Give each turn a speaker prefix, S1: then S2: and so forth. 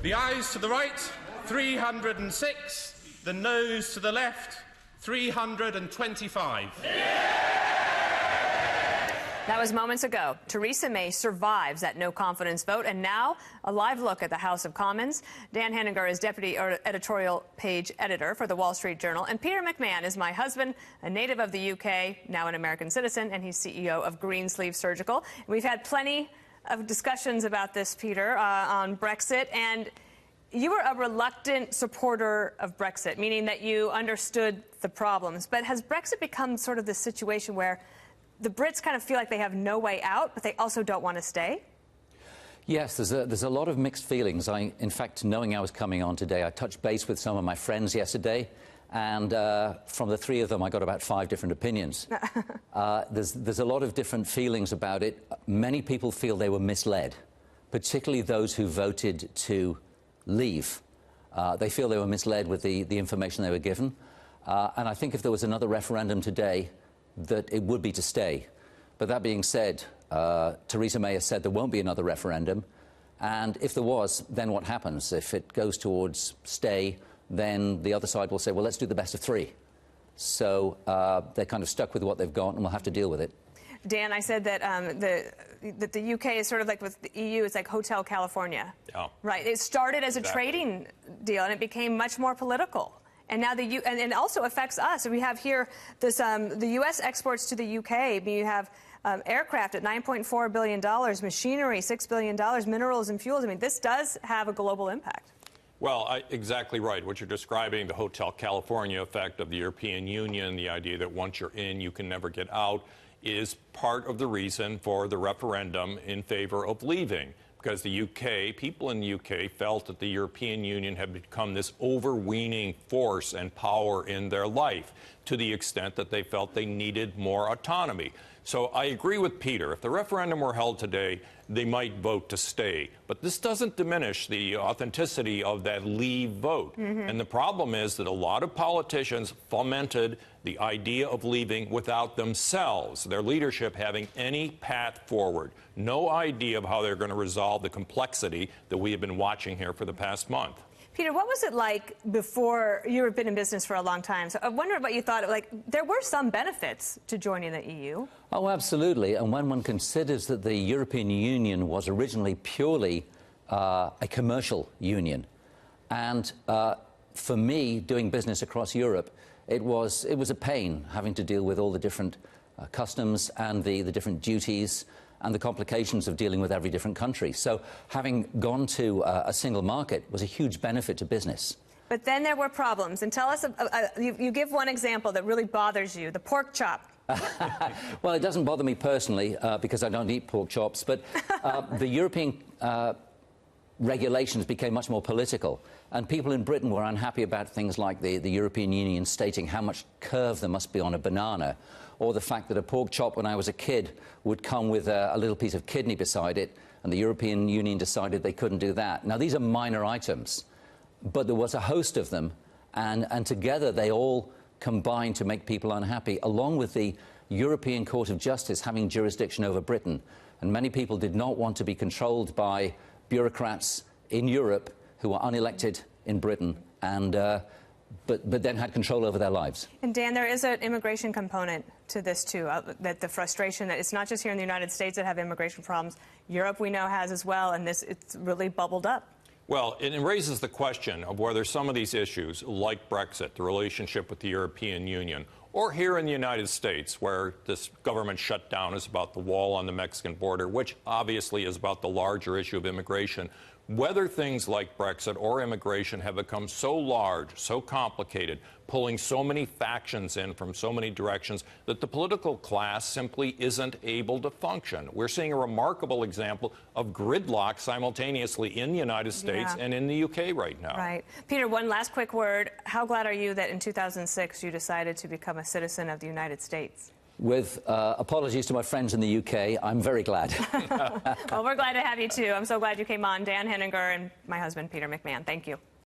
S1: The ayes to the right, 306. The noes to the left, 325.
S2: That was moments ago. Theresa May survives that no-confidence vote, and now a live look at the House of Commons. Dan Henninger is deputy editorial page editor for the Wall Street Journal, and Peter McMahon is my husband, a native of the UK, now an American citizen, and he's CEO of Greensleeve Surgical. We've had plenty of discussions about this, Peter, on Brexit, and you were a reluctant supporter of Brexit, meaning that you understood the problems. But has Brexit become sort of the situation where the Brits kind of feel like they have no way out, but they also don't want to stay?
S3: Yes, there's a lot of mixed feelings. In fact, knowing I was coming on today, I touched base with some of my friends yesterday, and from the three of them, I got about 5 different opinions. There's a lot of different feelings about it. Many people feel they were misled, particularly those who voted to leave. They feel they were misled with the information they were given. And I think if there was another referendum today, that it would be to stay. But that being said, Theresa May has said there won't be another referendum. And if there was, then what happens? If it goes towards stay, then the other side will say, well, let's do the best of 3. So they're kind of stuck with what they've got, and we'll have to deal with it.
S2: Dan, I said that the UK is sort of like with the EU, it's like Hotel California.
S4: Yeah.
S2: Right. It started as a trading deal, and it became much more political. And now and it also affects us. We have here this the U.S. exports to the UK. I mean, you have aircraft at $9.4 billion, machinery $6 billion, minerals and fuels. I mean, this does have a global impact.
S4: Well, exactly right. What you're describing, the Hotel California effect of the European Union, the idea that once you're in, you can never get out, is part of the reason for the referendum in favor of leaving. Because the UK, people in the UK felt that the European Union had become this overweening force and power in their life, to the extent that they felt they needed more autonomy. So I agree with Peter. If the referendum were held today, they might vote to stay. But this doesn't diminish the authenticity of that leave vote. And the problem is that a lot of politicians fomented the idea of leaving without themselves, their leadership having any path forward, no idea of how they're going to resolve the complexity that we have been watching here for the past month.
S2: Peter, what was it like before? You have been in business for a long time, so I wonder what you thought. Like, there were some benefits to joining the EU.
S3: Oh, absolutely. And when one considers that the European Union was originally purely a commercial union, and for me, doing business across Europe, it was a pain having to deal with all the different customs and the different duties and the complications of dealing with every different country. So having gone to a single market was a huge benefit to business.
S2: But then there were problems. And tell us, you give one example that really bothers you, the pork chop.
S3: Well, it doesn't bother me personally because I don't eat pork chops, but the European regulations became much more political, and people in Britain were unhappy about things like the European Union stating how much curve there must be on a banana, or the fact that a pork chop when I was a kid would come with a little piece of kidney beside it, and the European Union decided they couldn't do that. Now, these are minor items, but there was a host of them, and together they all combined to make people unhappy, along with the European Court of Justice having jurisdiction over Britain. And many people did not want to be controlled by bureaucrats in Europe who were unelected in Britain, and but then had control over their lives.
S2: And Dan, there is an immigration component to this too, that the frustration that it's not just here in the United States that have immigration problems. Europe, we know, has as well, and it's really bubbled up.
S4: Well, it raises the question of whether some of these issues, like Brexit, the relationship with the European Union, or here in the United States, where this government shutdown is about the wall on the Mexican border, which obviously is about the larger issue of immigration, whether things like Brexit or immigration have become so large, so complicated, pulling so many factions in from so many directions, that the political class simply isn't able to function. We're seeing a remarkable example of gridlock simultaneously in the United States and in the UK right now.
S2: Right. Peter, one last quick word. How glad are you that in 2006 you decided to become a citizen of the United States?
S3: With apologies to my friends in the UK, I'm very glad.
S2: Well, we're glad to have you, too. I'm so glad you came on. Dan Henninger and my husband, Peter McMahon. Thank you.